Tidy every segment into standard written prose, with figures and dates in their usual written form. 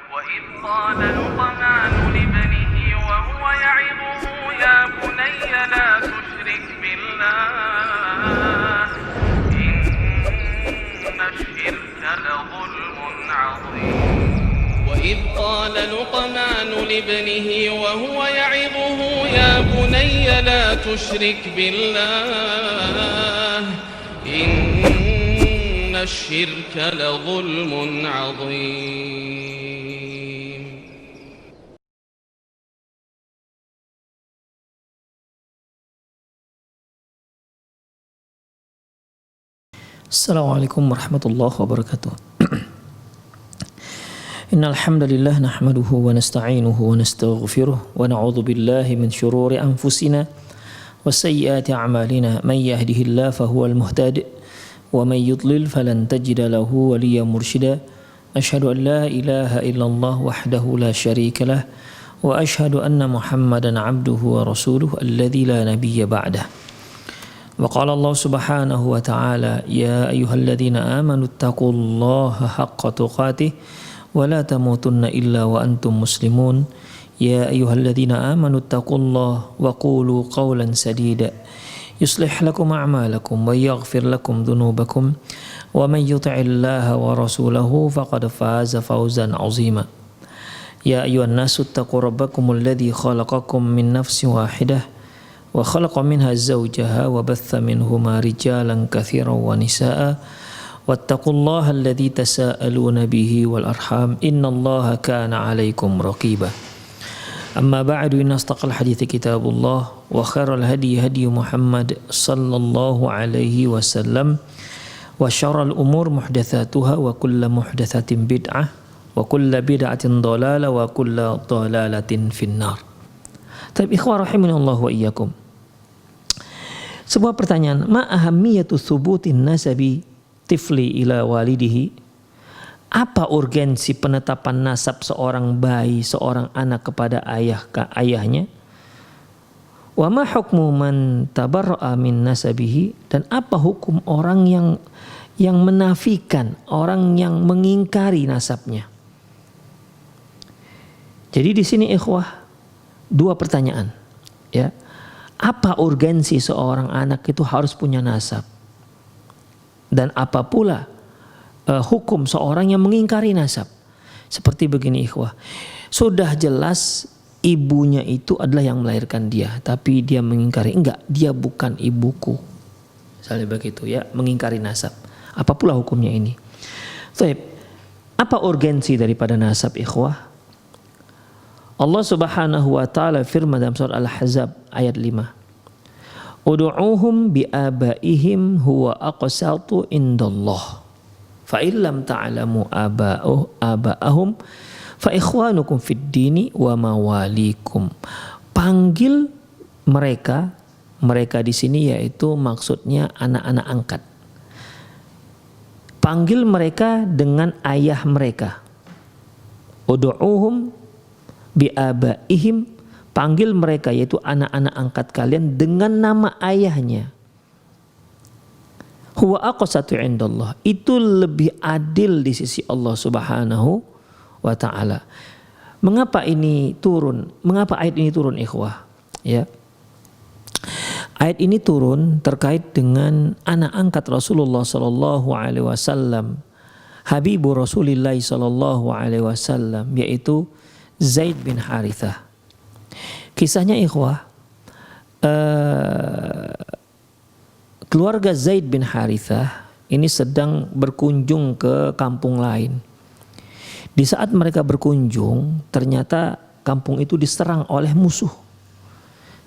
وإذ قال لقمان لابنه وهو يعظه يا بني لا تشرك بالله إن الشرك لظلم عظيم وإذ قال لقمان لابنه وهو يعظه يا بني لا تشرك بالله إن الشرك لظلم عظيم. Assalamualaikum warahmatullahi wabarakatuh. Innal hamdalillah nahmaduhu wa nasta'inuhu wa nastaghfiruh wa na'udzu billahi min shururi anfusina wa sayyiati a'malina may yahdihillahu fahuwal muhtadi wa may yudlil falan tajida lahu waliyyan mursyida. Asyhadu an la ilaha illallah wahdahu la syarika lah wa asyhadu anna Muhammadan 'abduhu wa rasuluhu alladzi la nabiyya ba'dah. Wa qala Allah subhanahu wa ta'ala ya ayyuhalladzina amanu taqullaha haqqa tuqatih wa la tamutunna illa wa antum muslimun. Ya ayyuhalladzina amanu taqullaha wa qulu qawlan sadida yuslih lakum a'malakum wa yaghfir lakum dhunubakum wa man yuti'illaha wa rasulahu faqad faza fawzan 'azima. Ya ayyuhan nasu taqu rabbakumul ladzi khalaqakum min nafsin wahidah wa khalaqa minha zawjaha wa batha minhuma rijalan katsiran wa nisaa wattaqullaha alladzi tasaaluna bihi wal arham innallaha kana 'alaikum raqiba. Amma ba'du, inna astaqal hadithi kitabullah wa khairal hadi hadi Muhammad sallallahu alaihi wasallam wa syarrul umur muhdatsatuha wa kullu muhdatsatin bid'ah wa kullu bid'atin dhalalah wa kullu dhalalatin finnar. Taib ikhwah rahimanallahu wa iyyakum. Sebuah pertanyaan, ma ahammiyatu thubutin nasabi tifli ila walidihi? Apa urgensi penetapan nasab seorang bayi, seorang anak kepada ayahnya? Wa ma hukmu man tabarra'a min nasabihi? Dan apa hukum orang yang menafikan, orang yang mengingkari nasabnya? Jadi di sini ikhwah dua pertanyaan, ya. Apa urgensi seorang anak itu harus punya nasab? Dan apa pula hukum seorang yang mengingkari nasab? Seperti begini ikhwah. Sudah jelas ibunya itu adalah yang melahirkan dia, tapi dia mengingkari, enggak, dia bukan ibuku. Misalnya begitu ya, mengingkari nasab. Apa pula hukumnya ini? Baik. Apa urgensi daripada nasab ikhwah? Allah subhanahu wa ta'ala firman dalam surah Al-Ahzab ayat 5. Udu'uhum bi'abaihim huwa aqsatu indallah. Fa illam ta'lamu aba'ahum fa ikhwanukum fid dini wa mawalikum. Panggil mereka di sini yaitu maksudnya anak-anak angkat. Panggil mereka dengan ayah mereka. Udu'uhum bi'abaihim, panggil mereka yaitu anak-anak angkat kalian dengan nama ayahnya. Huwa aqsatu indallah, itu lebih adil di sisi Allah subhanahu wa ta'ala. Mengapa ini turun? Mengapa ayat ini turun ikhwah? Ya. Ayat ini turun terkait dengan anak angkat Rasulullah sallallahu alaihi wasallam, Habibu Rasulillah sallallahu alaihi wasallam, yaitu Zaid bin Harithah. Kisahnya ikhwah, keluarga Zaid bin Harithah ini sedang berkunjung ke kampung lain. Di saat mereka berkunjung, ternyata kampung itu diserang oleh musuh.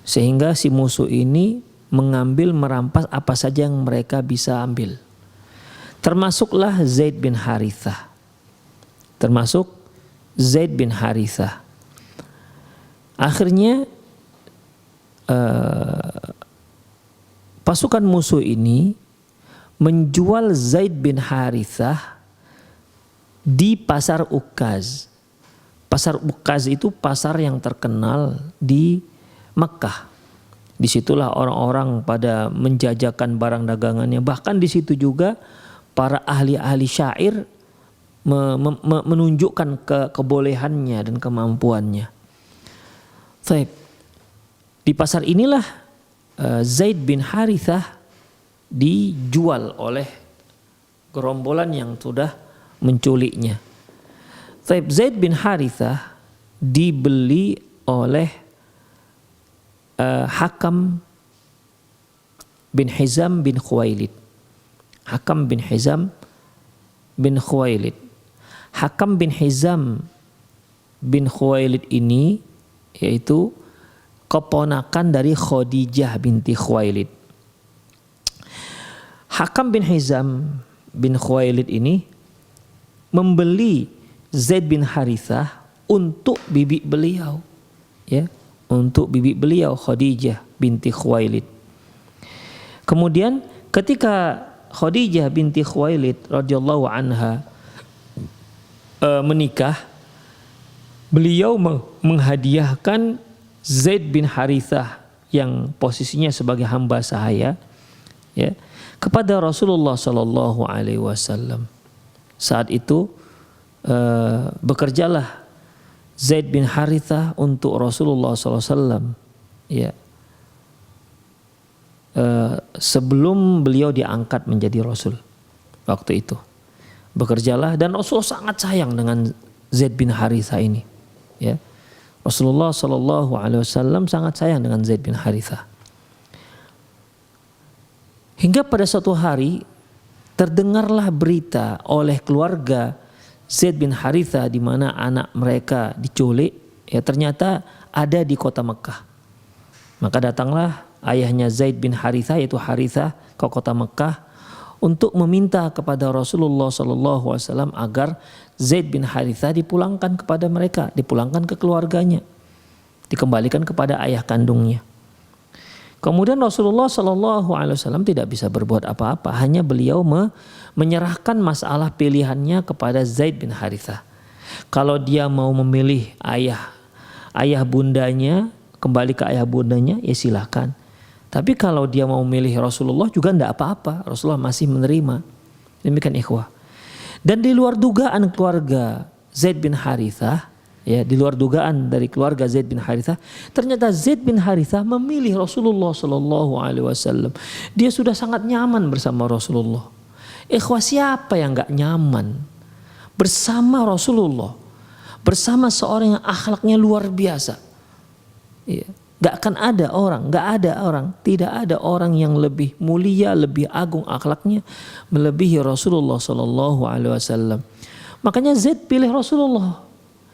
Sehingga si musuh ini mengambil, merampas apa saja yang mereka bisa ambil. Termasuklah Zaid bin Harithah. Akhirnya pasukan musuh ini menjual Zaid bin Harithah di pasar Ukaz. Pasar Ukaz itu pasar yang terkenal di Mekah. Disitulah orang-orang pada menjajakan barang dagangannya. Bahkan di situ juga para ahli-ahli syair menunjukkan kebolehannya dan kemampuannya. Baik. Di pasar inilah Zaid bin Harithah dijual oleh gerombolan yang sudah menculiknya. Baik, Zaid bin Harithah dibeli oleh Hakam bin Hizam bin Khuwailid. Hakam bin Hizam bin Khuwailid. Hakam bin Hizam bin Khuwailid ini yaitu keponakan dari Khadijah binti Khuwailid. Hakam bin Hizam bin Khuwailid ini membeli Zaid bin Harithah untuk bibi beliau, ya, untuk bibi beliau Khadijah binti Khuwailid. Kemudian ketika Khadijah binti Khuwailid radhiyallahu anha menikah, beliau menghadiahkan Zaid bin Harithah yang posisinya sebagai hamba sahaya, ya, kepada Rasulullah Sallallahu Alaihi Wasallam. Saat itu bekerjalah Zaid bin Harithah untuk Rasulullah Sallallahu Alaihi Wasallam, ya, sebelum beliau diangkat menjadi Rasul. Waktu itu bekerjalah, dan Rasulullah sangat sayang dengan Zaid bin Harithah ini, ya. Rasulullah Sallallahu Alaihi Wasallam sangat sayang dengan Zaid bin Harithah. Hingga pada suatu hari terdengarlah berita oleh keluarga Zaid bin Harithah di mana anak mereka diculik, ya, ternyata ada di kota Mekah. Maka datanglah ayahnya Zaid bin Harithah, yaitu Harithah, ke kota Mekah untuk meminta kepada Rasulullah Sallallahu Alaihi Wasallam agar Zaid bin Harithah dipulangkan kepada mereka, dipulangkan ke keluarganya, dikembalikan kepada ayah kandungnya. Kemudian Rasulullah Sallallahu Alaihi Wasallam tidak bisa berbuat apa-apa, hanya beliau menyerahkan masalah pilihannya kepada Zaid bin Harithah. Kalau dia mau memilih ayah bundanya, kembali ke ayah bundanya, ya silakan. Tapi kalau dia mau memilih Rasulullah juga tidak apa-apa, Rasulullah masih menerima. Demikian ikhwah. Dan di luar dugaan keluarga Zaid bin Harithah, ya, di luar dugaan dari keluarga Zaid bin Harithah, ternyata Zaid bin Harithah memilih Rasulullah Sallallahu Alaihi Wasallam. Dia sudah sangat nyaman bersama Rasulullah. Ikhwah, siapa yang nggak nyaman bersama Rasulullah, bersama seorang yang akhlaknya luar biasa? Ya. Gak akan ada orang, tidak ada orang yang lebih mulia, lebih agung akhlaknya melebihi Rasulullah Sallallahu Alaihi Wasallam. Makanya Zaid pilih Rasulullah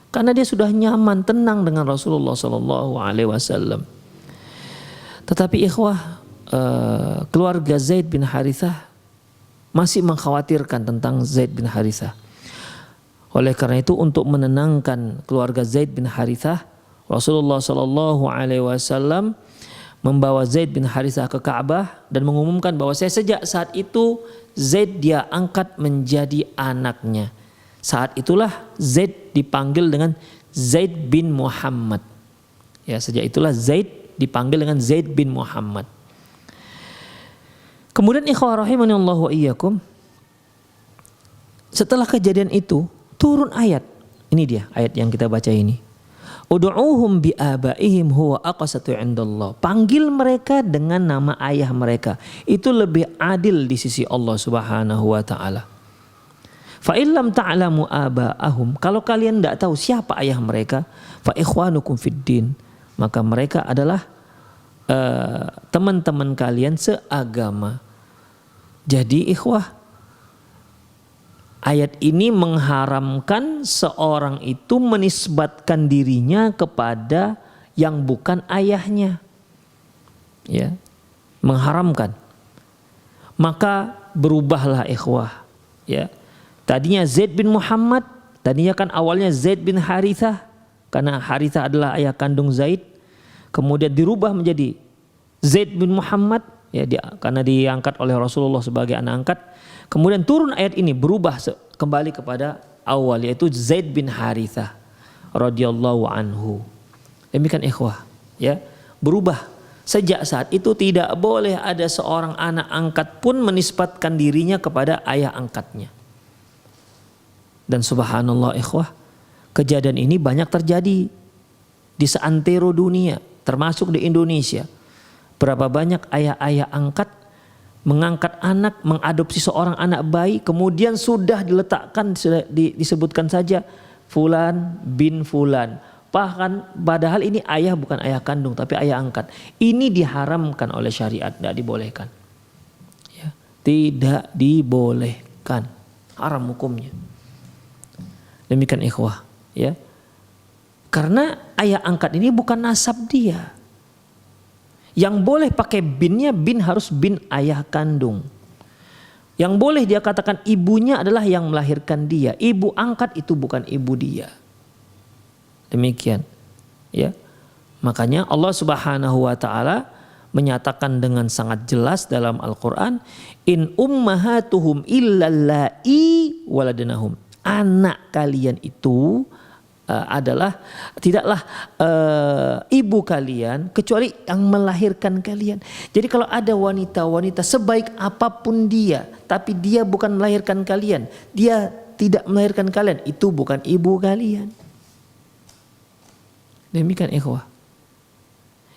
karena dia sudah nyaman, tenang dengan Rasulullah Sallallahu Alaihi Wasallam. Tetapi ikhwah, keluarga Zaid bin Harithah masih mengkhawatirkan tentang Zaid bin Harithah. Oleh karena itu, untuk menenangkan keluarga Zaid bin Harithah, Rasulullah Sallallahu Alaihi Wasallam membawa Zaid bin Harithah ke Ka'bah dan mengumumkan bahwa sejak saat itu Zaid dia angkat menjadi anaknya. Saat itulah Zaid dipanggil dengan Zaid bin Muhammad. Ya, sejak itulah Zaid dipanggil dengan Zaid bin Muhammad. Kemudian ikhwah rahimanallahu wa iyyakum, setelah kejadian itu turun ayat. Ini dia ayat yang kita baca ini. Ud'uuhum bi abaihim huwa aqsatu 'indallah. Panggil mereka dengan nama ayah mereka. Itu lebih adil di sisi Allah Subhanahu wa taala. Fa illam ta'lamu aba'ahum, kalau kalian tidak tahu siapa ayah mereka, fa ikhwanukum fid din, maka mereka adalah teman-teman kalian seagama. Jadi ikhwah, ayat ini mengharamkan seorang itu menisbatkan dirinya kepada yang bukan ayahnya. Ya, mengharamkan. Maka berubahlah ikhwah. Ya. Tadinya Zaid bin Muhammad, tadinya kan awalnya Zaid bin Harithah, karena Harithah adalah ayah kandung Zaid. Kemudian dirubah menjadi Zaid bin Muhammad, ya, karena diangkat oleh Rasulullah sebagai anak angkat. Kemudian turun ayat ini berubah kembali kepada awal, yaitu Zaid bin Harithah radhiyallahu anhu. Demikian ikhwah, ya, berubah. Sejak saat itu tidak boleh ada seorang anak angkat pun menisbatkan dirinya kepada ayah angkatnya. Dan subhanallah ikhwah, kejadian ini banyak terjadi di seantero dunia, termasuk di Indonesia. Berapa banyak ayah-ayah angkat mengangkat anak, mengadopsi seorang anak bayi, kemudian sudah diletakkan, sudah disebutkan saja Fulan bin Fulan. Padahal ini ayah bukan ayah kandung, tapi ayah angkat. Ini diharamkan oleh syariat, tidak dibolehkan. Ya, tidak dibolehkan, haram hukumnya. Demikian ikhwah, ya. Karena ayah angkat ini bukan nasab dia. Yang boleh pakai binnya, bin harus bin ayah kandung. Yang boleh dia katakan ibunya adalah yang melahirkan dia. Ibu angkat itu bukan ibu dia. Demikian, ya. Makanya Allah Subhanahu wa taala menyatakan dengan sangat jelas dalam Al-Qur'an, in ummahatuhum illallai waladnahum. Anak kalian itu tidaklah ibu kalian kecuali yang melahirkan kalian. Jadi kalau ada wanita-wanita sebaik apapun dia, tapi dia bukan melahirkan kalian, dia tidak melahirkan kalian, itu bukan ibu kalian. Demikian ikhwah.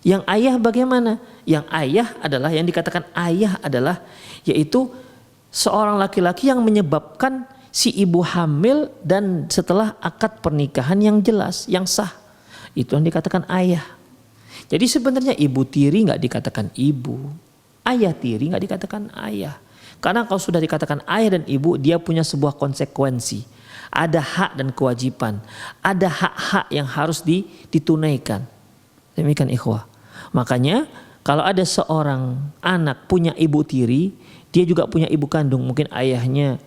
Yang ayah bagaimana? Yang ayah adalah, yang dikatakan ayah adalah yaitu seorang laki-laki yang menyebabkan si ibu hamil dan setelah akad pernikahan yang jelas, yang sah. Itu yang dikatakan ayah. Jadi sebenarnya ibu tiri nggak dikatakan ibu, ayah tiri nggak dikatakan ayah. Karena kalau sudah dikatakan ayah dan ibu, dia punya sebuah konsekuensi. Ada hak dan kewajiban, ada hak-hak yang harus ditunaikan. Demikian ikhwah. Makanya kalau ada seorang anak punya ibu tiri, dia juga punya ibu kandung. Mungkin ayahnya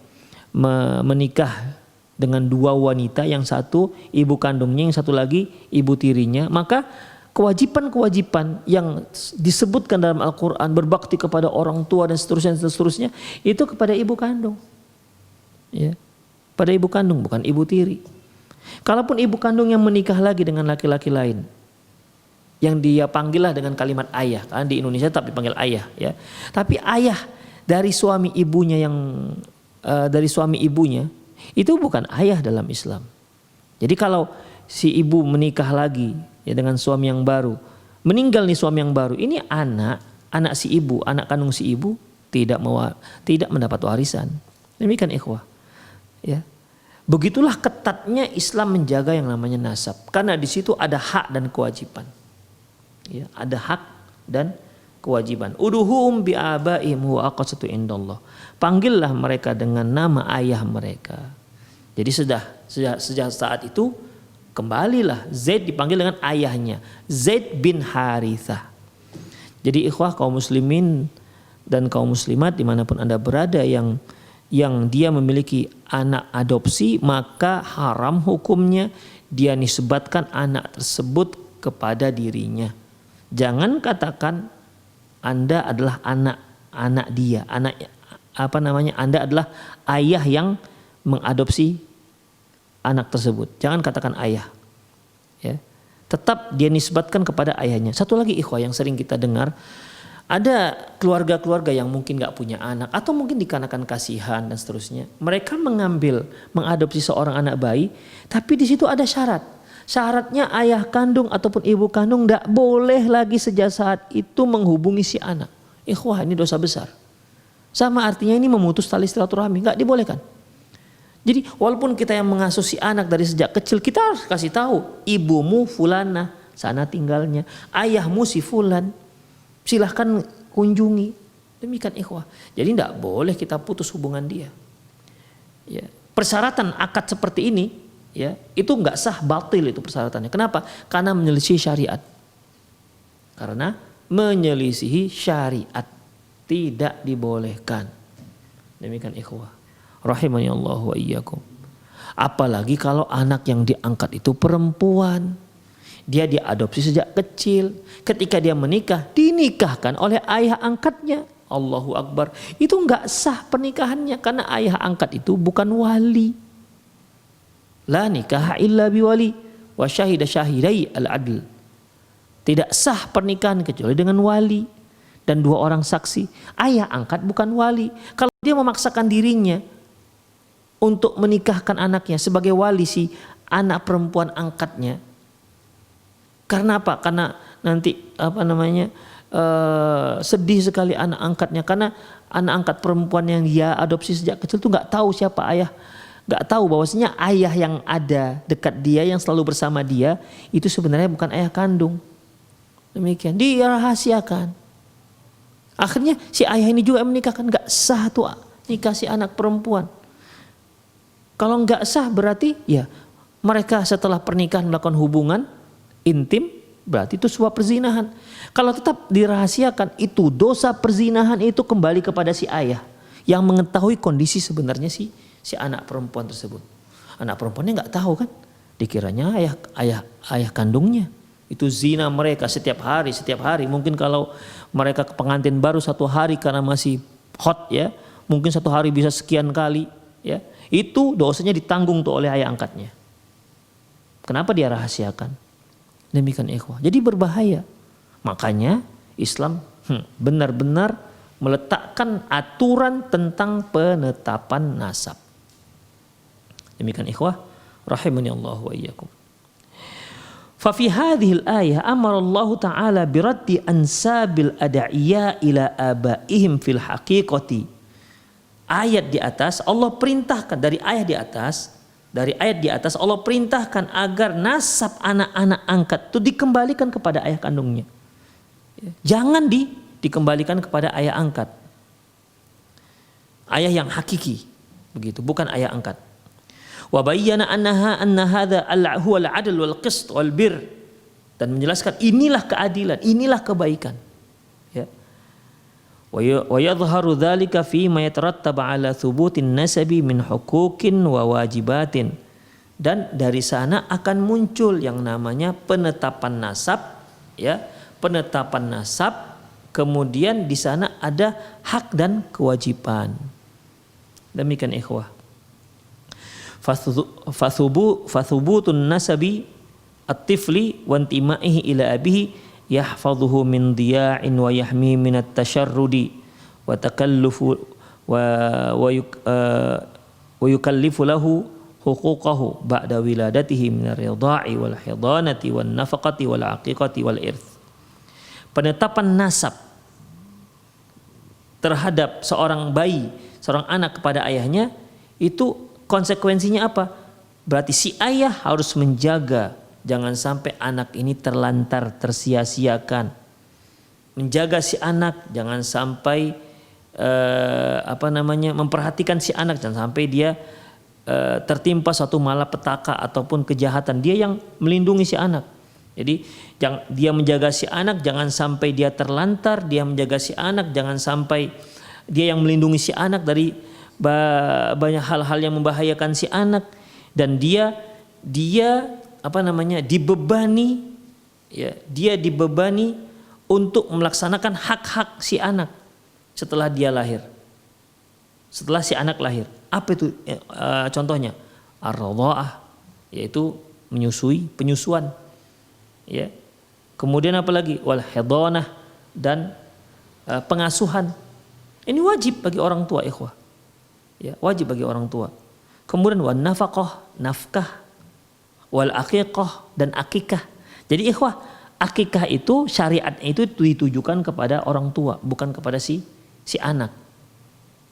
menikah dengan dua wanita, yang satu ibu kandungnya, yang satu lagi ibu tirinya, maka kewajiban-kewajiban yang disebutkan dalam Al-Quran, berbakti kepada orang tua dan seterusnya itu kepada ibu kandung, ya, pada ibu kandung, bukan ibu tiri. Kalaupun ibu kandung yang menikah lagi dengan laki-laki lain, yang dia panggillah dengan kalimat ayah, kan di Indonesia tetap dipanggil ayah, ya, tapi ayah dari suami ibunya itu bukan ayah dalam Islam. Jadi kalau si ibu menikah lagi, ya, dengan suami yang baru, meninggal nih suami yang baru, ini anak si ibu, anak kandung si ibu tidak mendapat warisan. Demikian ikhwah, ya. Begitulah ketatnya Islam menjaga yang namanya nasab, karena di situ ada hak dan kewajiban, ya, ada hak dan kewajiban. Uduhum bi abaihim huwa aqsatu indallah. Panggillah mereka dengan nama ayah mereka. Jadi sejak saat itu kembalilah Zaid dipanggil dengan ayahnya, Zaid bin Harithah. Jadi ikhwah kaum muslimin dan kaum muslimat dimanapun Anda berada yang dia memiliki anak adopsi, maka haram hukumnya dia nisbatkan anak tersebut kepada dirinya. Jangan katakan Anda adalah anak dia, Anda adalah ayah yang mengadopsi anak tersebut. Jangan katakan ayah, ya. Tetap dia nisbatkan kepada ayahnya. Satu lagi ikhwah yang sering kita dengar, ada keluarga-keluarga yang mungkin nggak punya anak atau mungkin dikarenakan kasihan dan seterusnya, mereka mengadopsi seorang anak bayi, tapi di situ ada syarat. Syaratnya ayah kandung ataupun ibu kandung tidak boleh lagi sejak saat itu menghubungi si anak. Ikhwah, ini dosa besar. Sama artinya ini memutus tali silaturahmi, nggak dibolehkan. Jadi walaupun kita yang mengasuh si anak dari sejak kecil, kita harus kasih tahu, ibumu fulana, sana tinggalnya, ayahmu si fulan, silahkan kunjungi. Demikian ikhwah. Jadi tidak boleh kita putus hubungan dia. Ya. Persyaratan akad seperti ini, ya, itu nggak sah, batil itu persyaratannya. Kenapa? Karena menyelisihi syariat. Karena menyelisihi syariat, tidak dibolehkan. Demikian ikhwah, rahimani Allah wa iyyakum. Apalagi kalau anak yang diangkat itu perempuan, dia diadopsi sejak kecil, ketika dia menikah dinikahkan oleh ayah angkatnya. Allahu Akbar, itu nggak sah pernikahannya karena ayah angkat itu bukan wali. La nikah illa biwali wa syahida syahidai al-adl. Tidak sah pernikahan kecuali dengan wali dan 2 orang saksi. Ayah angkat bukan wali. Kalau dia memaksakan dirinya untuk menikahkan anaknya sebagai wali si anak perempuan angkatnya. Karena apa? Karena nanti sedih sekali anak angkatnya, karena anak angkat perempuan yang dia adopsi sejak kecil tuh nggak tahu siapa ayah, nggak tahu bahwasanya ayah yang ada dekat dia yang selalu bersama dia itu sebenarnya bukan ayah kandung. Demikian dirahasiakan. Akhirnya si ayah ini juga menikahkan, nggak sah tuh nikah si anak perempuan. Kalau nggak sah berarti ya mereka setelah pernikahan melakukan hubungan intim, berarti itu sebuah perzinahan. Kalau tetap dirahasiakan, itu dosa perzinahan itu kembali kepada si ayah yang mengetahui kondisi sebenarnya si anak perempuan tersebut. Anak perempuannya nggak tahu kan, dikiranya ayah kandungnya. Itu zina mereka setiap hari. Mungkin kalau mereka ke pengantin baru 1 hari karena masih hot ya, mungkin 1 hari bisa sekian kali ya. Itu dosanya ditanggung tuh oleh ayah angkatnya. Kenapa dia rahasiakan? Demikian ikhwah. Jadi berbahaya. Makanya Islam benar-benar meletakkan aturan tentang penetapan nasab. Demikian ikhwah rahimani Allah wa iyyakum. Fa fi hadhil ayah amara Allah taala bi raddi ansabil ad'iya ila abaihim fil haqiqati. Ayat di atas Allah perintahkan, dari ayat di atas Allah perintahkan agar nasab anak-anak angkat itu dikembalikan kepada ayah kandungnya. Jangan dikembalikan kepada ayah angkat. Ayah yang hakiki, begitu, bukan ayah angkat. Wa bayyana anna hadza huwa al-'adl wal qist wal bir, dan menjelaskan inilah keadilan, inilah kebaikan. Ya. Wa yadhharu dzalika fi ma yatarattab 'ala thubutin nasabi min huquqin wa wajibatin. Dan dari sana akan muncul yang namanya penetapan nasab, ya, penetapan nasab, kemudian di sana ada hak dan kewajiban. Demikian ikhwah. Fathubutun nasabi at-tifli wa intima'ihi ila abihi yahfazuhu min diya'in wa yahmi min at-tasharrudi wa takallufu wa yukallifu lahu huquqahu ba'da wiladatihi min ar-ridha'i wal hidanati wan nafaqati wal aqiqati wal irth. Penetapan nasab terhadap seorang bayi, seorang anak kepada ayahnya, itu konsekuensinya apa? Berarti si ayah harus menjaga jangan sampai anak ini terlantar, tersia-siakan. Menjaga si anak jangan sampai memperhatikan si anak, jangan sampai dia tertimpa suatu malapetaka ataupun kejahatan. Dia yang melindungi si anak. Jadi dia menjaga si anak jangan sampai dia terlantar, dia menjaga si anak jangan sampai dia yang melindungi si anak dari banyak hal-hal yang membahayakan si anak, dan dia dibebani, ya, dia dibebani untuk melaksanakan hak-hak si anak setelah dia lahir, setelah si anak lahir. Apa itu contohnya? Ar-radha'ah, yaitu menyusui, penyusuan, ya. Kemudian apa lagi? Wal hidanah, dan pengasuhan. Ini wajib bagi orang tua, ikhwah. Ya, wajib bagi orang tua. Kemudian wan nafaqah, nafkah, wal aqiqah, dan akikah. Jadi ikhwah, akikah itu syariat itu ditujukan kepada orang tua, bukan kepada si anak.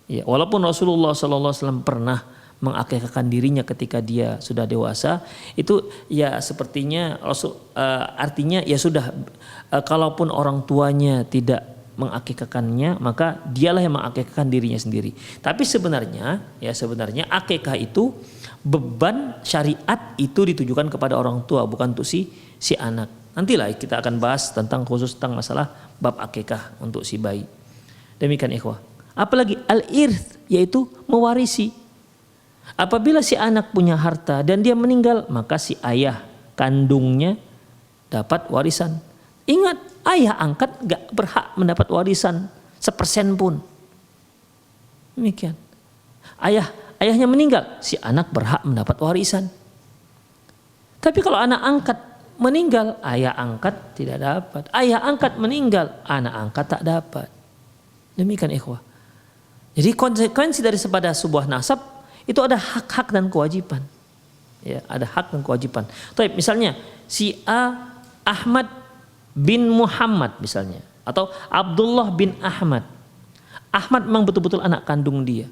Ya, walaupun Rasulullah SAW pernah mengakikahkan dirinya ketika dia sudah dewasa, itu ya sepertinya artinya ya sudah, kalaupun orang tuanya tidak mengakikahkannya, maka dialah yang mengakikahkan dirinya sendiri. Tapi sebenarnya akikah itu beban syariat itu ditujukan kepada orang tua, bukan untuk si anak. Nantilah kita akan bahas khusus tentang masalah bab akikah untuk si bayi. Demikian ikhwah. Apalagi al-irth, yaitu mewarisi. Apabila si anak punya harta dan dia meninggal, maka si ayah kandungnya dapat warisan. Ingat, ayah angkat gak berhak mendapat warisan 1% pun. Demikian. Ayahnya meninggal, si anak berhak mendapat warisan. Tapi kalau anak angkat meninggal, ayah angkat tidak dapat. Ayah angkat meninggal, anak angkat tak dapat. Demikian ikhwah. Jadi konsekuensi daripada sebuah nasab itu ada hak-hak dan kewajiban. Ya, ada hak dan kewajiban. Tapi misalnya si A Ahmad bin Muhammad misalnya, atau Abdullah bin Ahmad. Ahmad memang betul-betul anak kandung dia.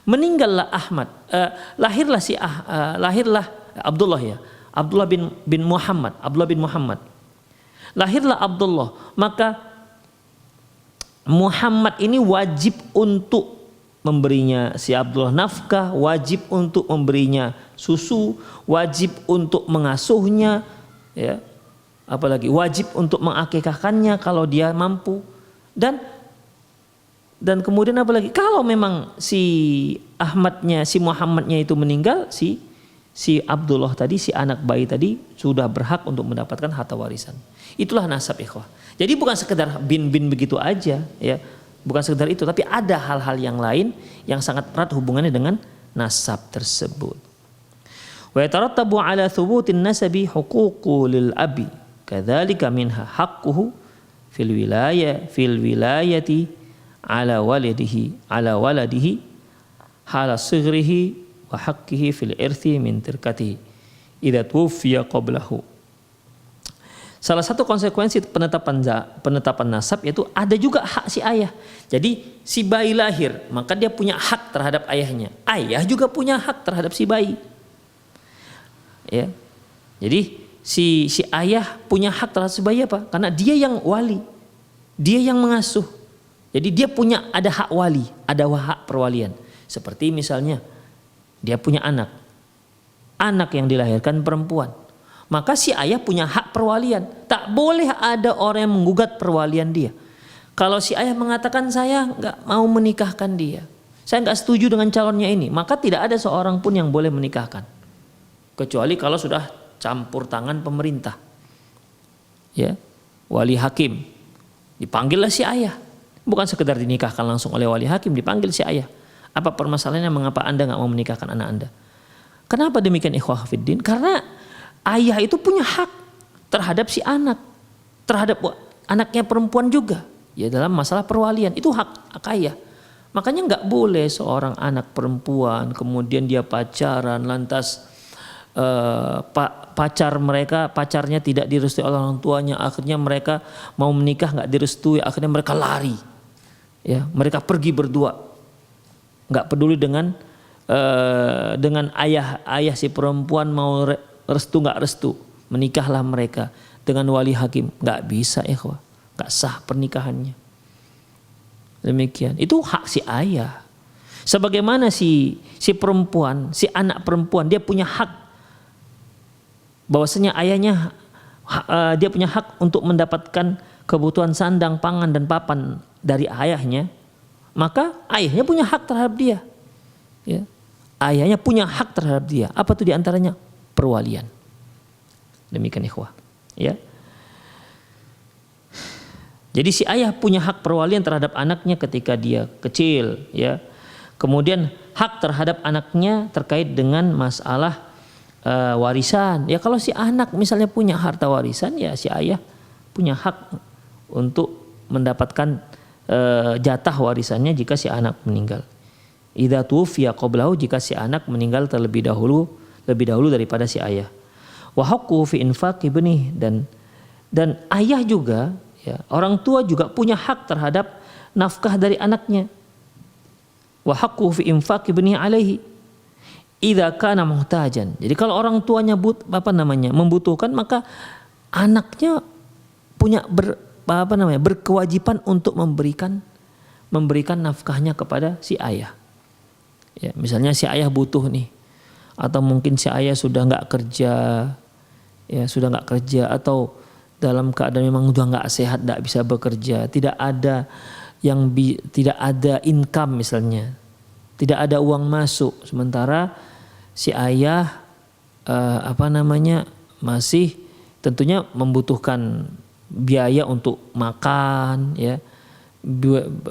Meninggallah Ahmad, lahirlah Abdullah ya. Abdullah bin Muhammad, Abdullah bin Muhammad. Lahirlah Abdullah, maka Muhammad ini wajib untuk memberinya si Abdullah nafkah, wajib untuk memberinya susu, wajib untuk mengasuhnya, ya. Apalagi wajib untuk mengakikahkannya kalau dia mampu. Dan kemudian apalagi kalau memang si Ahmadnya, si Muhammadnya itu meninggal, si Abdullah tadi, si anak bayi tadi sudah berhak untuk mendapatkan harta warisan. Itulah nasab, ikhwah. Jadi bukan sekedar bin begitu aja, ya. Bukan sekedar itu, tapi ada hal-hal yang lain yang sangat erat hubungannya dengan nasab tersebut. Wa yatarattabu ala thubutin nasabi huququ lil abi, kadzalika minha haqquhu fil wilayati ala waladihi hala sighrihi wa haqqihi fil irthi min tirkatihi idza tuwfiya qablahu. Salah satu konsekuensi penetapan nasab yaitu ada juga hak si ayah. Jadi si bayi lahir, maka dia punya hak terhadap ayahnya. Ayah juga punya hak terhadap si bayi. Ya. Jadi si ayah punya hak terhadap si bayi apa? Karena dia yang wali. Dia yang mengasuh. Jadi dia ada hak wali, ada hak perwalian. Seperti misalnya dia punya anak. Anak yang dilahirkan perempuan. Maka si ayah punya hak perwalian. Tak boleh ada orang yang menggugat perwalian dia. Kalau si ayah mengatakan saya nggak mau menikahkan dia, saya nggak setuju dengan calonnya ini, maka tidak ada seorang pun yang boleh menikahkan. Kecuali kalau sudah campur tangan pemerintah. Ya, wali hakim. Dipanggillah si ayah. Bukan sekedar dinikahkan langsung oleh wali hakim, dipanggil si ayah. Apa permasalahannya, mengapa Anda nggak mau menikahkan anak Anda? Kenapa demikian, ikhwah fiddin? Karena ayah itu punya hak terhadap si anak, terhadap anaknya perempuan juga. Ya, dalam masalah perwalian itu hak ayah. Makanya nggak boleh seorang anak perempuan kemudian dia pacaran lantas pacarnya tidak direstui oleh orang tuanya, akhirnya mereka mau menikah nggak direstui, akhirnya mereka lari, ya mereka pergi berdua, nggak peduli dengan ayah si perempuan mau restu nggak restu, menikahlah mereka dengan wali hakim. Nggak bisa, ikhwah, nggak sah pernikahannya. Demikian, itu hak si ayah. Sebagaimana si perempuan, si anak perempuan, dia punya hak bahwasanya ayahnya, dia punya hak untuk mendapatkan kebutuhan sandang, pangan dan papan dari ayahnya, maka ayahnya punya hak terhadap dia. Ya. Ayahnya punya hak terhadap dia. Apa itu diantaranya? Perwalian. Demikian, ikhwah. Ya. Jadi si ayah punya hak perwalian terhadap anaknya ketika dia kecil, ya. Kemudian hak terhadap anaknya terkait dengan masalah warisan. Ya, kalau si anak misalnya punya harta warisan, ya si ayah punya hak untuk mendapatkan jatah warisannya jika si anak meninggal. Idza tuwfiya qablahu, jika si anak meninggal terlebih dahulu daripada si ayah. Wa haqqu fi infaqi ibnih, dan ayah juga, ya, orang tua juga punya hak terhadap nafkah dari anaknya. Wa haqqu fi infaqi ibnih alaihi idza kana muhtajan. Jadi kalau orang tuanya membutuhkan, maka anaknya punya berkewajiban untuk memberikan nafkahnya kepada si ayah. Ya, misalnya si ayah butuh nih, atau mungkin si ayah sudah nggak kerja, atau dalam keadaan memang udah nggak sehat, nggak bisa bekerja, tidak ada income misalnya, tidak ada uang masuk, sementara si ayah masih tentunya membutuhkan biaya untuk makan, ya,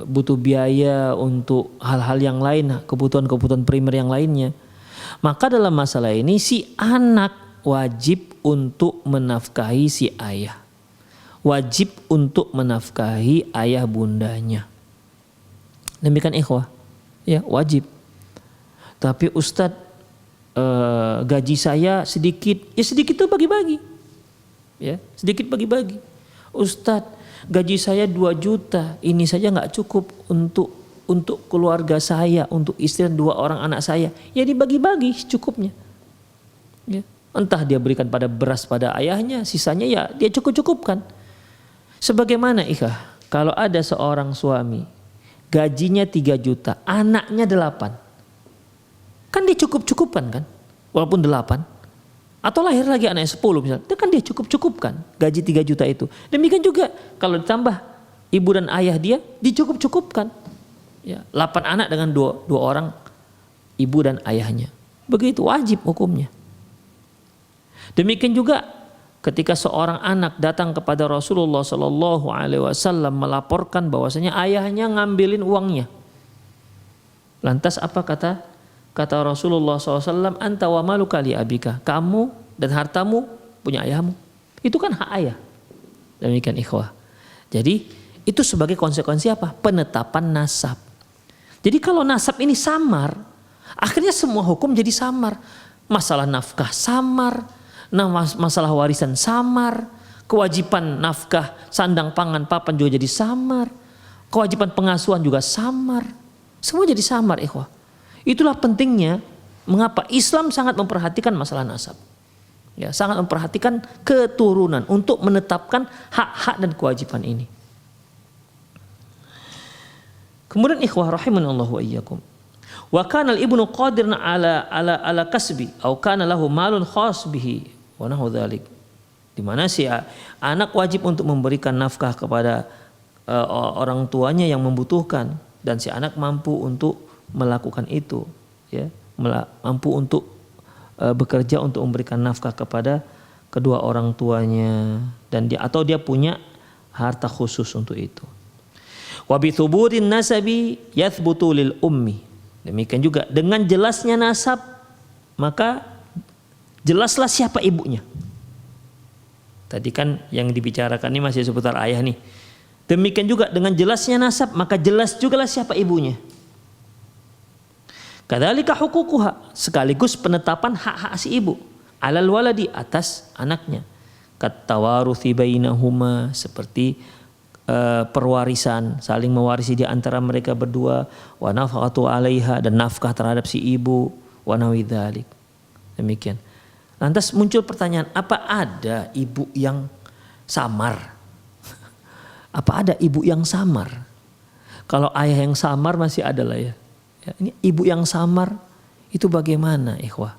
butuh biaya untuk hal-hal yang lain, kebutuhan primer yang lainnya. Maka dalam masalah ini si anak wajib untuk menafkahi si ayah, wajib untuk menafkahi ayah bundanya. Demikian, ikhwah, ya, wajib. Tapi Ustadz, gaji saya sedikit. Ya sedikit itu bagi-bagi. Ya, sedikit bagi-bagi. Ustadz, gaji saya 2 juta. Ini saja nggak cukup untuk keluarga saya, untuk istri dan 2 orang anak saya. Ya dibagi-bagi cukupnya. Ya. Entah dia berikan pada beras pada ayahnya, sisanya ya dia cukup-cukupkan. Sebagaimana kalau ada seorang suami gajinya 3 juta, anaknya 8. Kan dia cukup-cukupkan kan? Walaupun 8. Atau lahir lagi anaknya 10 misalnya. Itu kan dia cukup-cukupkan gaji 3 juta itu. Demikian juga kalau ditambah ibu dan ayah dia dicukup-cukupkan. Ya, 8 anak dengan 2 orang ibu dan ayahnya. Begitu wajib hukumnya. Demikian juga ketika seorang anak datang kepada Rasulullah SAW melaporkan bahwasanya ayahnya ngambilin uangnya. Lantas apa kata Rasulullah SAW, anta wa maluka li abika, kamu dan hartamu punya ayahmu. Itu kan hak ayah. Demikian ikhwah. Jadi itu sebagai konsekuensi apa? Penetapan nasab. Jadi kalau nasab ini samar, akhirnya semua hukum jadi samar. Masalah nafkah samar, masalah warisan samar, kewajiban nafkah, sandang pangan papan juga jadi samar, kewajiban pengasuhan juga samar, semua jadi samar ikhwah. Itulah pentingnya mengapa Islam sangat memperhatikan masalah nasab, ya, sangat memperhatikan keturunan untuk menetapkan hak-hak dan kewajiban ini. Kemudian ikhwah rahimanallahu wa iyyakum, wa kana al-ibnu qadirna ala kasbi aw kana lahu malun khas bihi wa nahu dzalik, di mana si anak wajib untuk memberikan nafkah kepada orang tuanya yang membutuhkan, dan si anak mampu untuk melakukan itu, ya, mampu untuk bekerja untuk memberikan nafkah kepada kedua orang tuanya, dan atau dia punya harta khusus untuk itu. Wa bi thubutin nasabi yathbutu lil ummi, demikian juga dengan jelasnya nasab maka jelaslah siapa ibunya. Tadi kan yang dibicarakan ini masih seputar ayah nih. Demikian juga dengan jelasnya nasab maka jelas jugalah siapa ibunya. Kadzalika huququha, sekaligus penetapan hak-hak si ibu alal waladi, atas anaknya. Katawaruthi bainahuma, seperti perwarisan, saling mewarisi di antara mereka berdua, wa nafaqatu 'alaiha, dan nafkah terhadap si ibu, wa nawi dzalik. Demikian. Lantas muncul pertanyaan, apa ada ibu yang samar? Apa ada ibu yang samar? Kalau ayah yang samar masih ada lah ya. Ini ibu yang samar itu bagaimana ikhwah?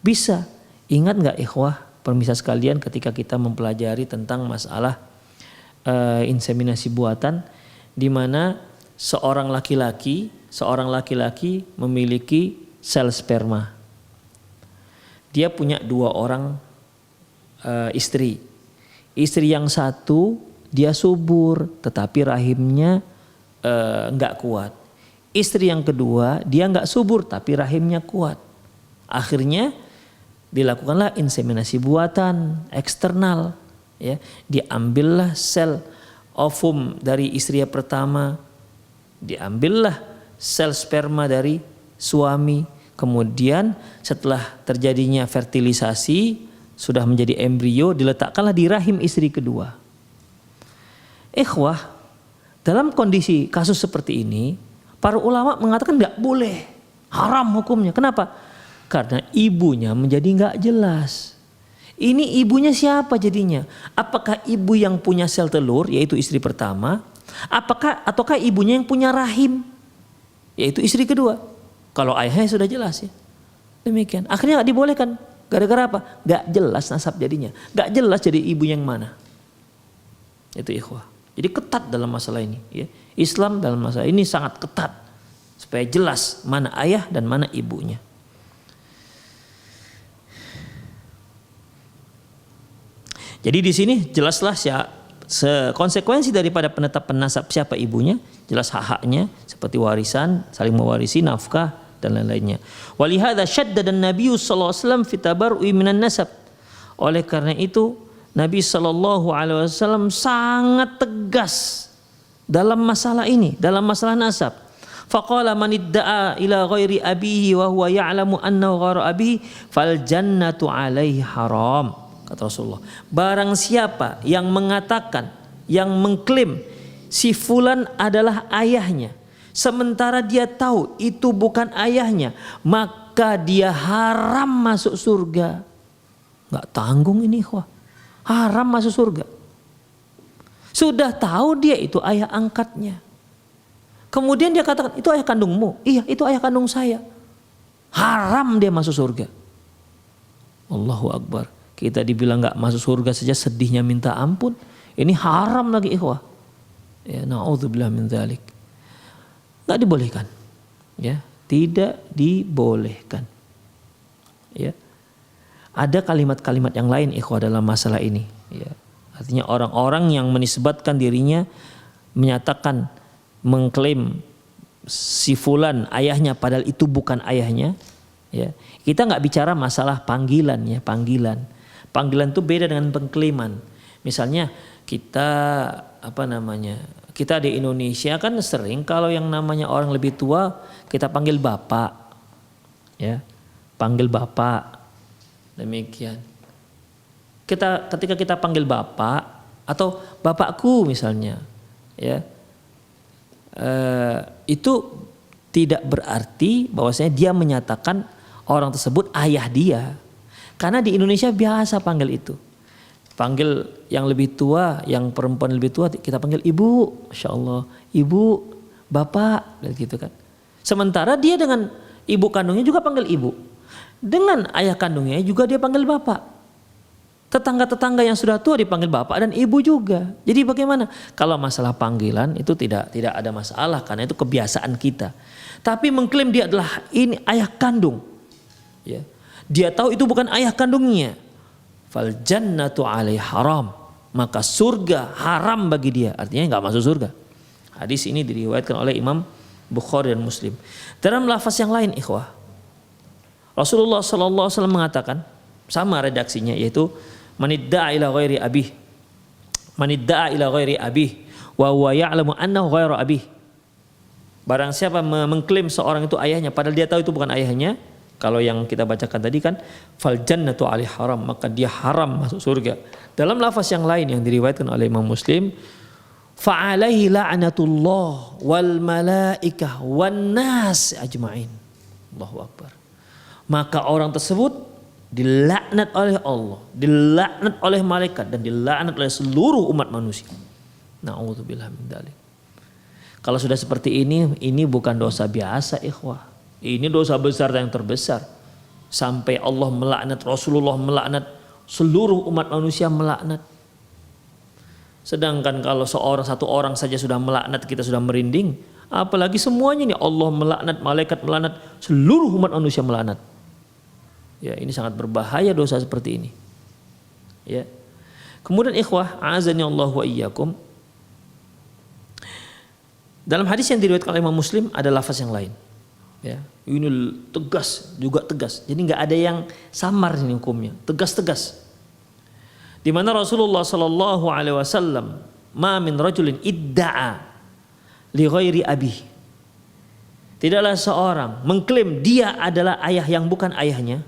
Bisa ingat nggak ikhwah pemirsa sekalian ketika kita mempelajari tentang masalah inseminasi buatan, di mana seorang laki-laki memiliki sel sperma. Dia punya 2 orang istri. Istri yang satu dia subur tetapi rahimnya nggak kuat. Istri yang kedua dia nggak subur tapi rahimnya kuat. Akhirnya dilakukanlah inseminasi buatan eksternal. Ya, diambillah sel ovum dari istri yang pertama, diambillah sel sperma dari suami. Kemudian setelah terjadinya fertilisasi, sudah menjadi embrio, diletakkanlah di rahim istri kedua. Ikhwah, dalam kondisi kasus seperti ini, para ulama mengatakan nggak boleh, haram hukumnya. Kenapa? Karena ibunya menjadi nggak jelas. Ini ibunya siapa jadinya? Apakah ibu yang punya sel telur, yaitu istri pertama, ataukah ibunya yang punya rahim, yaitu istri kedua? Kalau ayahnya sudah jelas ya. Demikian. Akhirnya nggak dibolehkan. Gara-gara apa? Nggak jelas nasab jadinya. Nggak jelas jadi ibu yang mana. Itu ikhwah. Jadi ketat dalam masalah ini. Ya. Islam dalam masalah ini sangat ketat. Supaya jelas mana ayah dan mana ibunya. Jadi di sini jelaslah konsekuensi daripada penetapan nasab siapa ibunya, jelas hak-haknya seperti warisan, saling mewarisi, nafkah dan lain-lainnya. Walihada syaddada Nabi sallallahu alaihi wasallam fi tabarru'i minan nasab. Oleh karena itu Nabi sallallahu alaihi wasallam sangat tegas dalam masalah ini, dalam masalah nasab. Faqala man idda'a ila ghairi abihi wa huwa ya'lamu annahu ghairu abihi fal jannatu alaihi haram. Kata Rasulullah, barang siapa yang mengatakan, yang mengklaim si fulan adalah ayahnya, sementara dia tahu itu bukan ayahnya, maka dia haram masuk surga. Nggak tanggung ini, ikhwah. Haram masuk surga. Sudah tahu dia itu ayah angkatnya. Kemudian dia katakan, itu ayah kandungmu. Iya, itu ayah kandung saya. Haram dia masuk surga. Allahu Akbar. Kita dibilang nggak masuk surga saja sedihnya minta ampun. Ini haram lagi, ikhwah. Ya, na'udzubillah min dzalik. Nggak dibolehkan. Ya, tidak dibolehkan. Ya. Ada kalimat-kalimat yang lain, ikhwah, dalam masalah ini. Ya. Artinya orang-orang yang menisbatkan dirinya, menyatakan, mengklaim si fulan ayahnya padahal itu bukan ayahnya. Ya. Kita nggak bicara masalah panggilan, ya, panggilan. Panggilan itu beda dengan pengklaiman. Misalnya kita kita di Indonesia kan sering kalau yang namanya orang lebih tua kita panggil bapak, ya, panggil bapak. Demikian. Ketika kita panggil bapak atau bapakku misalnya, ya, itu tidak berarti bahwasanya dia menyatakan orang tersebut ayah dia. Karena di Indonesia biasa panggil itu. Panggil yang lebih tua, yang perempuan lebih tua kita panggil ibu, Masya Allah, ibu, bapak, gitu kan. Sementara dia dengan ibu kandungnya juga panggil ibu. Dengan ayah kandungnya juga dia panggil bapak. Tetangga-tetangga yang sudah tua dipanggil bapak dan ibu juga. Jadi bagaimana? Kalau masalah panggilan itu tidak ada masalah karena itu kebiasaan kita. Tapi mengklaim dia adalah ini ayah kandung, ya. Dia tahu itu bukan ayah kandungnya. Fal jannatu alaihi haram. Maka surga haram bagi dia. Artinya nggak masuk surga. Hadis ini diriwayatkan oleh Imam Bukhari dan Muslim. Dalam lafaz yang lain, ikhwah, Rasulullah SAW mengatakan, sama redaksinya, yaitu manidda'a ila ghairi abih, manidda'a ila ghairi abih wa huwa ya'lamu annahu ghairu abih. Barang siapa mengklaim seorang itu ayahnya padahal dia tahu itu bukan ayahnya, kalau yang kita bacakan tadi kan fal jannatu alaihi haram, maka dia haram masuk surga. Dalam lafaz yang lain yang diriwayatkan oleh Imam Muslim, fa alaihi la'natullah wal malaikah wan nas ajmain. Allahu akbar. Maka orang tersebut dilaknat oleh Allah, dilaknat oleh malaikat dan dilaknat oleh seluruh umat manusia. Na'udzubillah min dzalik. Kalau sudah seperti ini bukan dosa biasa, ikhwah. Ini dosa besar yang terbesar. Sampai Allah melaknat, Rasulullah melaknat, seluruh umat manusia melaknat. Sedangkan kalau satu orang saja sudah melaknat kita sudah merinding, apalagi semuanya nih, Allah melaknat, malaikat melaknat, seluruh umat manusia melaknat. Ya, ini sangat berbahaya dosa seperti ini. Ya. Kemudian ikhwah, a'azani Allah wa iyyakum. Dalam hadis yang diriwayatkan oleh Imam Muslim ada lafaz yang lain. Ya, ini tegas, juga tegas. Jadi nggak ada yang samar ini hukumnya, tegas-tegas. Di mana Rasulullah sallallahu alaihi wasallam, "Ma min rajulin idda'a li ghairi abih." Tidaklah seorang mengklaim dia adalah ayah yang bukan ayahnya.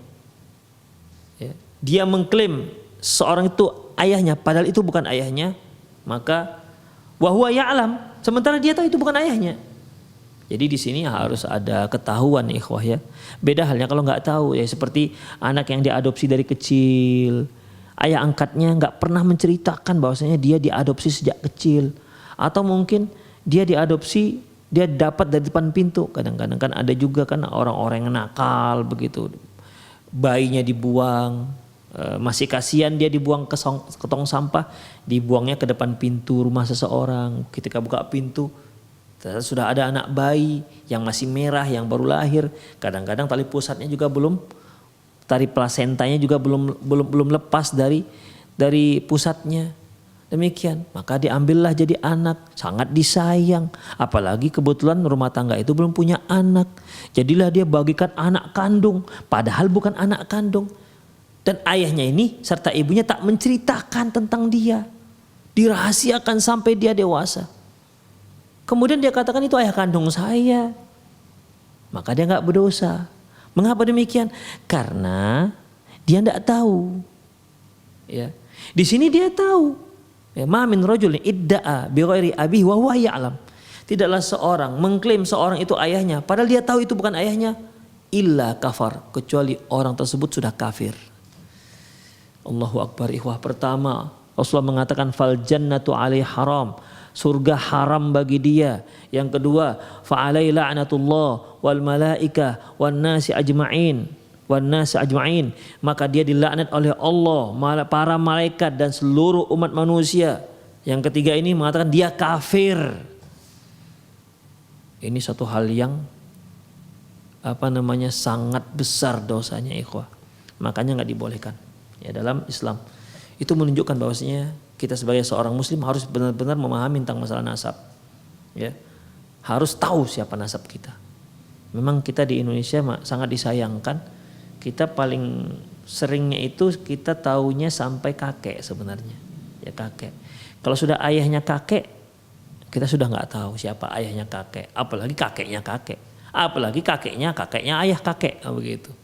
Ya, dia mengklaim seorang itu ayahnya padahal itu bukan ayahnya, maka wa huwa ya'lam, sementara dia tahu itu bukan ayahnya. Jadi di sini harus ada ketahuan, ikhwah, ya. Beda halnya kalau nggak tahu, ya, seperti anak yang diadopsi dari kecil, ayah angkatnya nggak pernah menceritakan bahwasanya dia diadopsi sejak kecil, atau mungkin dia diadopsi, dia dapat dari depan pintu. Kadang-kadang kan ada juga kan orang-orang yang nakal begitu, bayinya dibuang, masih kasihan dia dibuang ke tong sampah, dibuangnya ke depan pintu rumah seseorang. Ketika buka pintu sudah ada anak bayi yang masih merah, yang baru lahir. Kadang-kadang tali pusatnya juga belum, tali plasentanya juga belum lepas dari pusatnya. Demikian, maka diambillah jadi anak, sangat disayang. Apalagi kebetulan rumah tangga itu belum punya anak. Jadilah dia bagikan anak kandung, padahal bukan anak kandung. Dan ayahnya ini serta ibunya tak menceritakan tentang dia. Dirahasiakan sampai dia dewasa. Kemudian dia katakan itu ayah kandung saya. maka dia nggak berdosa. Mengapa demikian? Karena dia tidak tahu. Ya. Di sini dia tahu. Ya, ma min rajulin idda'a bi ghairi abihi wa huwa ya'lam. Tidaklah seorang mengklaim seorang itu ayahnya padahal dia tahu itu bukan ayahnya, illa kafar, kecuali orang tersebut sudah kafir. Allahu akbar. Ikhwah, pertama Rasulullah mengatakan fal jannatu alaihi haram, surga haram bagi dia. Yang kedua, fa alaihi la'natullah wal malaikah wan nasi ajma'in, maka dia dilaknat oleh Allah, para malaikat dan seluruh umat manusia. Yang ketiga ini mengatakan dia kafir. Ini satu hal yang sangat besar dosanya, ikhwah. Makanya nggak dibolehkan ya dalam Islam. Itu menunjukkan bahwasanya kita sebagai seorang muslim harus benar-benar memahami tentang masalah nasab. Ya. Harus tahu siapa nasab kita. Memang kita di Indonesia sangat disayangkan. Kita paling seringnya itu kita taunya sampai kakek sebenarnya. Ya, kakek. Kalau sudah ayahnya kakek, kita sudah nggak tahu siapa ayahnya kakek. Apalagi kakeknya kakek. Apalagi kakeknya ayah kakek. Begitu.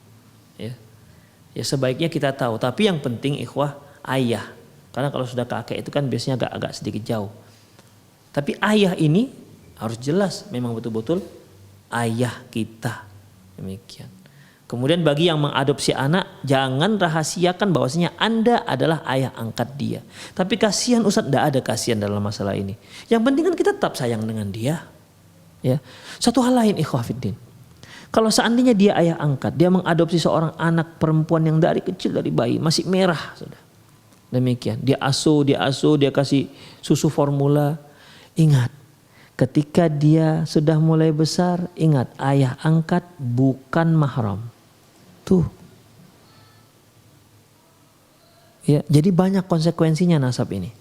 Ya. Ya, sebaiknya kita tahu. Tapi yang penting ikhwah, ayah. Karena kalau sudah kakek itu kan biasanya agak sedikit jauh. Tapi ayah ini harus jelas, memang betul-betul ayah kita. Demikian. Kemudian bagi yang mengadopsi anak, jangan rahasiakan bahwasanya Anda adalah ayah angkat dia. Tapi kasihan Ustaz, tidak ada kasihan dalam masalah ini. Yang penting kan kita tetap sayang dengan dia. Ya. Satu hal lain ikhwah fiddin. Kalau seandainya dia ayah angkat, dia mengadopsi seorang anak perempuan yang dari kecil, dari bayi, masih merah, sudah. Demikian, dia asuh, dia kasih susu formula. Ingat, ketika dia sudah mulai besar, ingat ayah angkat bukan mahram. Tuh. Ya, jadi banyak konsekuensinya nasab ini.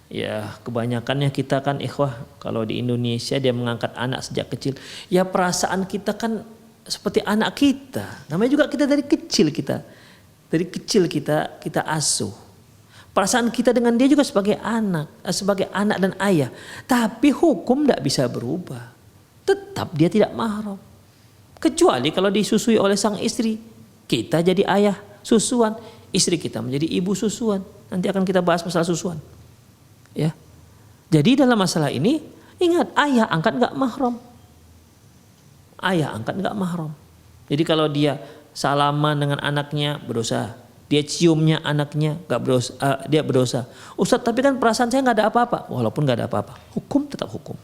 Ya, kebanyakannya kita kan ikhwah, kalau di Indonesia dia mengangkat anak sejak kecil. Ya, perasaan kita kan seperti anak kita. Namanya juga kita dari kecil kita. Dari kecil kita asuh. Perasaan kita dengan dia juga sebagai anak dan ayah. Tapi hukum tidak bisa berubah. Tetap dia tidak mahram. Kecuali kalau disusui oleh sang istri. Kita jadi ayah susuan, istri kita menjadi ibu susuan. Nanti akan kita bahas masalah susuan. Ya. Jadi dalam masalah ini ingat, ayah angkat enggak mahram. Ayah angkat enggak mahram. Jadi kalau dia salaman dengan anaknya berdosa. Dia ciumnya anaknya dia berdosa. Ustaz, tapi kan perasaan saya enggak ada apa-apa. Walaupun enggak ada apa-apa, hukum tetap hukum.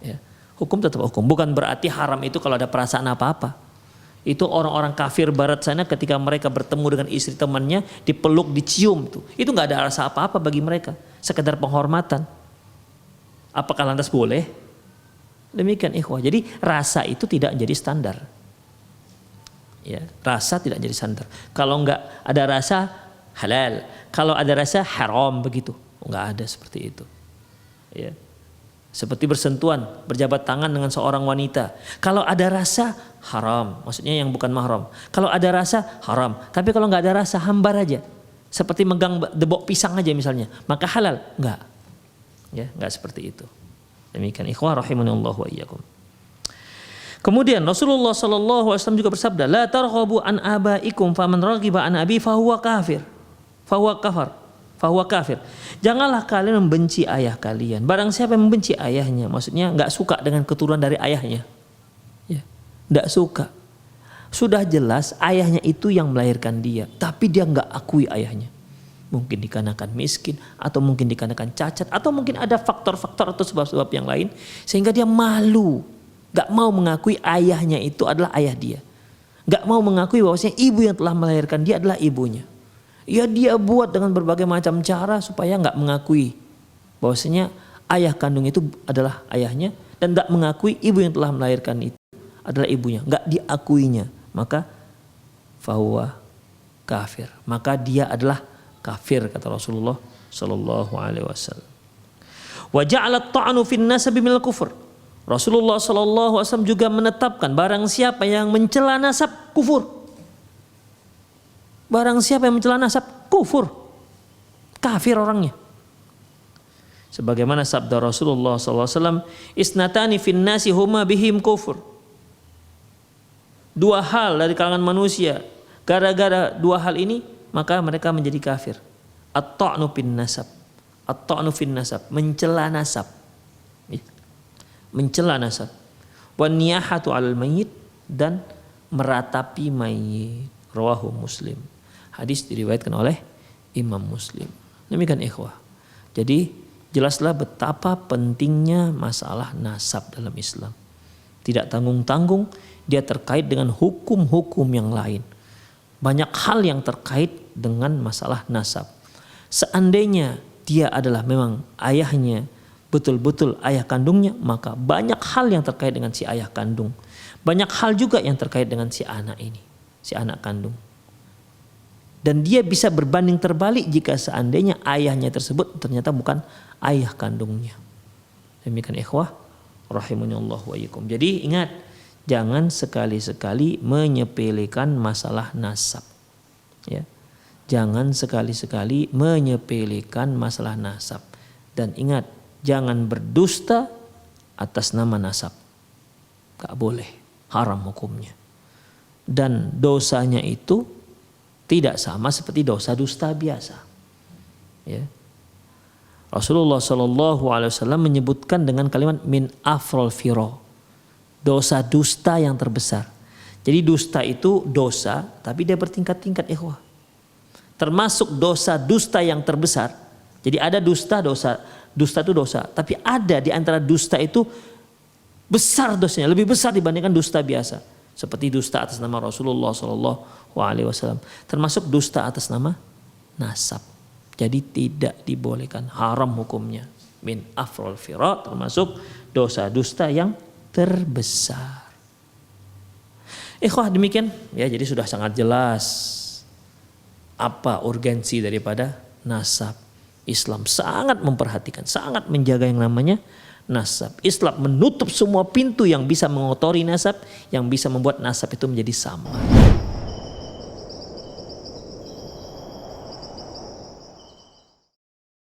Ya. Hukum tetap hukum. Bukan berarti haram itu kalau ada perasaan apa-apa. Itu orang-orang kafir barat sana ketika mereka bertemu dengan istri temannya, dipeluk, dicium tuh. Itu enggak ada rasa apa-apa bagi mereka. Sekedar penghormatan. Apakah lantas boleh? Demikian ikhwah. Jadi rasa itu tidak jadi standar. Ya, rasa tidak jadi standar. Kalau enggak ada rasa halal, kalau ada rasa haram begitu. Enggak ada seperti itu. Ya. Seperti bersentuhan, berjabat tangan dengan seorang wanita. Kalau ada rasa haram, maksudnya yang bukan mahram. Kalau ada rasa haram, tapi kalau enggak ada rasa hambar aja. Seperti megang debok pisang aja misalnya, maka halal? Enggak. Ya, enggak seperti itu. Demikian ikhwah rahimanallahu wa iyyakum. Kemudian Rasulullah SAW juga bersabda, la targhabu an abaikum faman raghiba an abi fahuwa kafir. Fahuwa kafir. Janganlah kalian membenci ayah kalian. Barang siapa yang membenci ayahnya, maksudnya enggak suka dengan keturunan dari ayahnya. Ya, enggak suka. Sudah jelas ayahnya itu yang melahirkan dia, tapi dia enggak akui ayahnya. Mungkin dikarenakan miskin, atau mungkin dikarenakan cacat, atau mungkin ada faktor-faktor atau sebab-sebab yang lain sehingga dia malu. Gak mau mengakui ayahnya itu adalah ayah dia. Gak mau mengakui bahwasanya ibu yang telah melahirkan dia adalah ibunya. Ya, dia buat dengan berbagai macam cara supaya gak mengakui bahwasanya ayah kandung itu adalah ayahnya, dan gak mengakui ibu yang telah melahirkan itu adalah ibunya. Gak diakuinya, maka fahuwa kafir. Maka dia adalah kafir, kata Rasulullah sallallahu alaihi wasallam. Wa ja'ala at-ta'nu fin nasabi minal kufur. Rasulullah SAW juga menetapkan barang siapa yang mencela nasab kufur. Barang siapa yang mencela nasab kufur. Kafir orangnya. Sebagaimana sabda Rasulullah SAW, isnatani fin nasi huma bihim kufur. dua hal dari kalangan manusia, gara-gara dua hal ini maka mereka menjadi kafir. At-ta'nu fin nasab. At-ta'nu fin nasab, mencela nasab. Mencela nasab. Wan niyahatu 'alal mayyit, dan meratapi mayit. Rawahu Muslim. Hadis diriwayatkan oleh Imam Muslim. Demikian ikhwah. Jadi jelaslah betapa pentingnya masalah nasab dalam Islam. Tidak tanggung-tanggung, dia terkait dengan hukum-hukum yang lain. Banyak hal yang terkait dengan masalah nasab. Seandainya dia adalah memang ayahnya, betul-betul ayah kandungnya, maka banyak hal yang terkait dengan si ayah kandung. Banyak hal juga yang terkait dengan si anak ini, si anak kandung. Dan dia bisa berbanding terbalik jika seandainya ayahnya tersebut ternyata bukan ayah kandungnya. Demikian ikhwah rahimanallah wa iyyakum. Jadi ingat, jangan sekali-sekali menyepelekan masalah nasab. Ya. Jangan sekali-sekali menyepelekan masalah nasab. Dan ingat, jangan berdusta atas nama nasab. Gak boleh, haram hukumnya. Dan dosanya itu tidak sama seperti dosa dusta biasa. Ya. Rasulullah SAW menyebutkan dengan kalimat min afrol firo, dosa dusta yang terbesar. Jadi dusta itu dosa, tapi dia bertingkat-tingkat ikhwah. Termasuk dosa dusta yang terbesar. Jadi ada dusta itu dosa, tapi ada di antara dusta itu besar dosanya, lebih besar dibandingkan dusta biasa. Seperti dusta atas nama Rasulullah SAW, termasuk dusta atas nama nasab. Jadi tidak dibolehkan, haram hukumnya. Min afrol firo, termasuk dosa dusta yang terbesar. Ikhwah demikian ya, jadi sudah sangat jelas apa urgensi daripada nasab. Islam sangat memperhatikan, sangat menjaga yang namanya nasab. Islam menutup semua pintu yang bisa mengotori nasab, yang bisa membuat nasab itu menjadi sama.